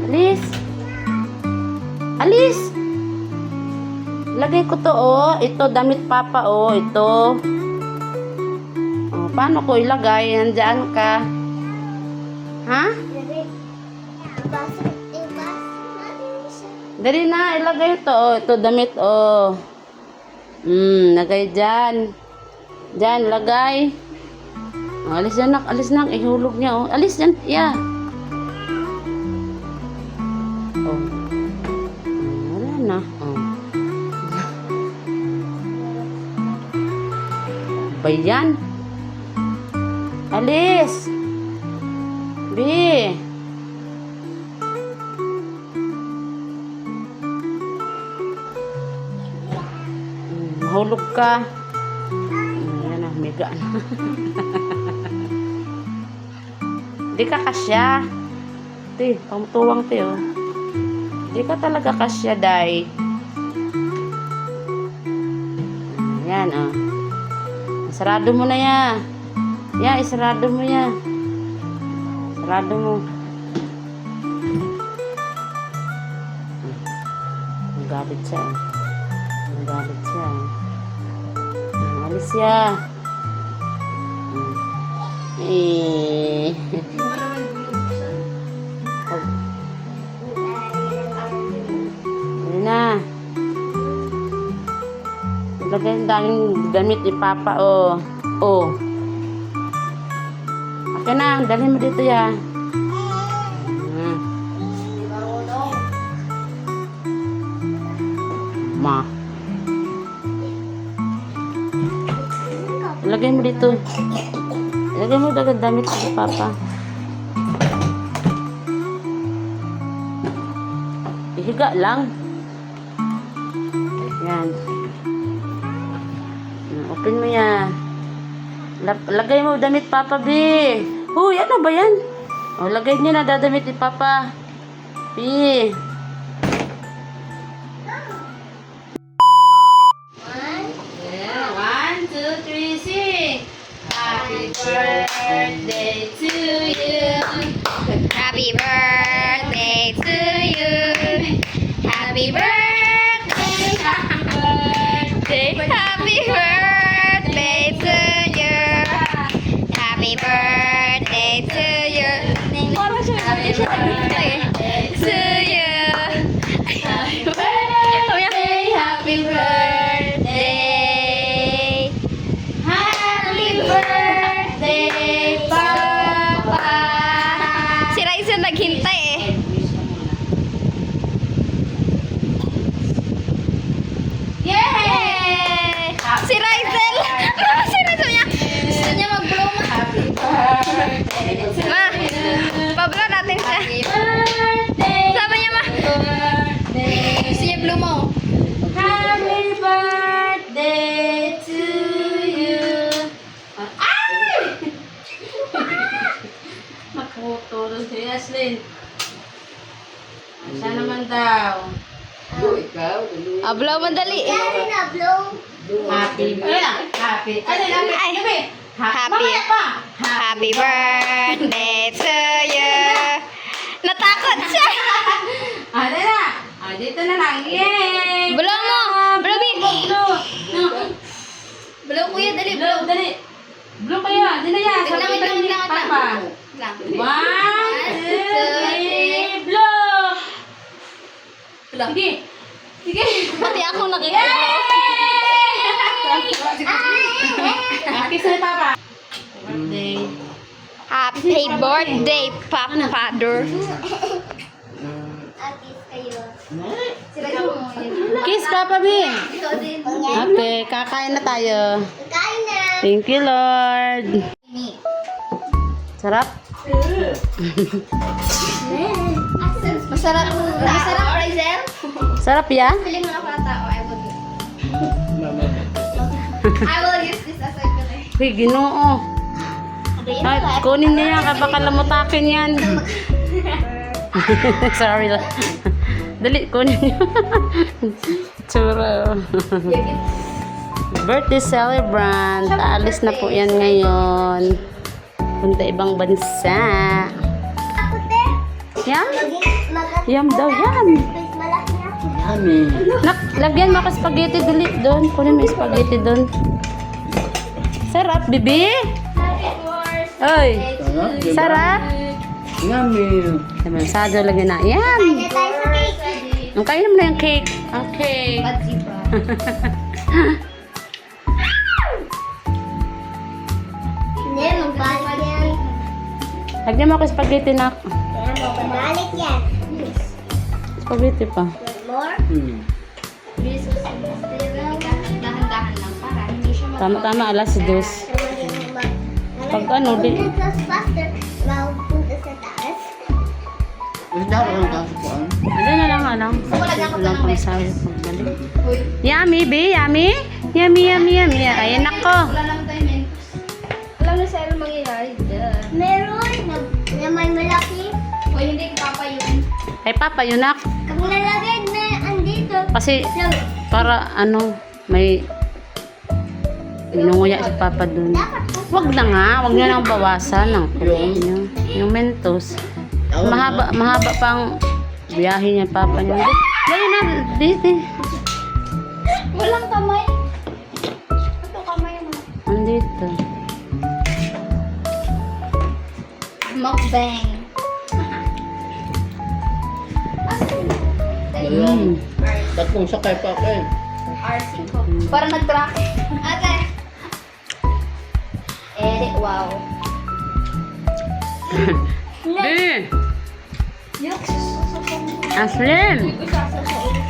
Alis. Alis. Lagay ko to, oh. Ito, damit papa, oh. Ito. Oh, paano ko ilagay? Nandyan ka. Ha? Dali na, ilagay ito, oh. Ito, damit, oh. Lagay dyan. Dyan, lagay. Oh, alis dyan, nak. Alis, nak. Ihulog niya, oh. Alis dyan. Yeah. Oh. Wala na. Oh. Bayan. Alis. B. Mahulog ka. Yan na, miga na. Di ka kasya. Ti, pamutuwang ti, oh. Di ka talaga kasya, day. Yan, oh. Sarado mo na yan. Yan, isarado mo yan. Sarado mo. Magalit siya. Magalit siya. Alis siya. Eh. Ayun na. Lagay ang daming damit ni Papa, oh. Oh. Okay na, dalhin mo dito ya. Ma. Lagay mo dito. Lagay mo agad damit ni Papa. Ihiga lang. Yan. Open mo yan. Lagay mo damit Papa, B. Uy, ano ba yan? O, lagay niyo na dadamit ni Papa. B. One, two, three, sing. Happy birthday to you. Happy birthday to you. Happy birthday. Happy birthday. Happy birthday to you. Happy birthday to you. Happy birthday to you. Happy birthday. Happy birthday. Happy birthday, Papa. Si Raisa naghintay eh. Yay! Si Raisel! Si Raisel niya! Gusto niya mag-blow ma. Happy birthday! Ma! Pa-blow natin siya. Happy birthday! Sabi niya ma. Gusto niya blow mo. Happy birthday to you. Ay! Nakutulog si Yaslin. Siya naman daw. Blow mo dali. Happy birthday. Happy. Ay. Happy. Happy birthday to you. Natakot siya. Ada na. Dito na lang. Yay! Blow mo. Blow me. Blow. Blow kuya, dali. Blow, dali. Blow kayo. Dito yan. Wait lang. Papa. One, two, three, blow! Sige. Sige. Pati ako nakikita. Kiss na Papa. Birthday. Happy birthday, Papa. Kiss Papa B. Okay, kakain na tayo. Thank you, Lord. Sarap? Masarap, Raisel. Sarap ya? Feeling mo na ako ng tao, I will use this as a fillet. Uy, Ginoo. Ay, kunin niya yan, baka lamutakin yan. Sorry lang. Dali, kunin niyo. Tsura. Birthday celebrant. Aalis na po yan ngayon. Punta ibang bansa. Ako, te. Yan? Maganda. Yum daw yan. Malaki na ako. Yummy. Nak, lagyan mo ka spaghetti dali doon. Kunin mo yung spaghetti doon. Sarap, bibi. Oy, Sarap, diba? sarap. Yummy. Masyado lagyan na. Yan. Kaya tayo sa cake. Ang kainin mo na yung cake. Ang cake. Hindi, magbalik yan. Lagyan mo ako spaghetti, nak. Magbalik yan. Spaghetti pa. More? Hmm. Dahan-dahan lang para hindi siya Tama-tama, alas 2. Pag ano, di... faster, mapunta sa taas. Ang dami ng kasukuan. Ano na lang, alang. Lagyan ko Walang ng pang sabi pagbalik. Yummy, be. Yummy. Yummy, yummy, yummy. Ayan ako. Wala naman tayo mentos. Alam na sa'yo mangyayari. Meron. Na may malaki. O hindi papa yun. Kay Papa, yun nak. Kung nalagay na andito. Kasi, para ano, may... Inunguya si Papa dun. Wag na nga. Wag nyo nang bawasan ang kulit nyo. Yung mentos. Mahaba pang biyahe niya Papa niya. Dahil na, dito. Walang kamay. Ito kamay mo. Andito. Mukbang. Dalawang. Tatlong sakay pa ako eh. RC ko. Parang nag-track. Ate. Wow. Be! Yung Aslim! sasasawin.